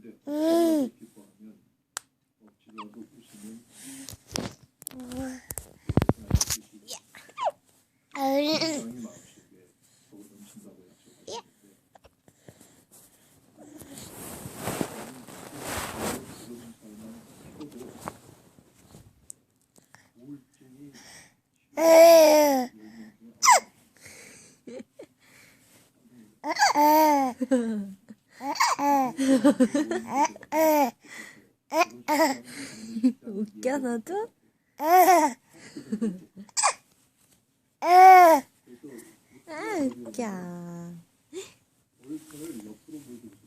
있는데 기뻐하면 집에 와서 보시면 굉장히 마음속에 더 넘친다고 약속하셨는데 그런 삶은 해도 우울증이 웃겨 너도? 아 웃겨. 얼굴을 옆으로 보여주고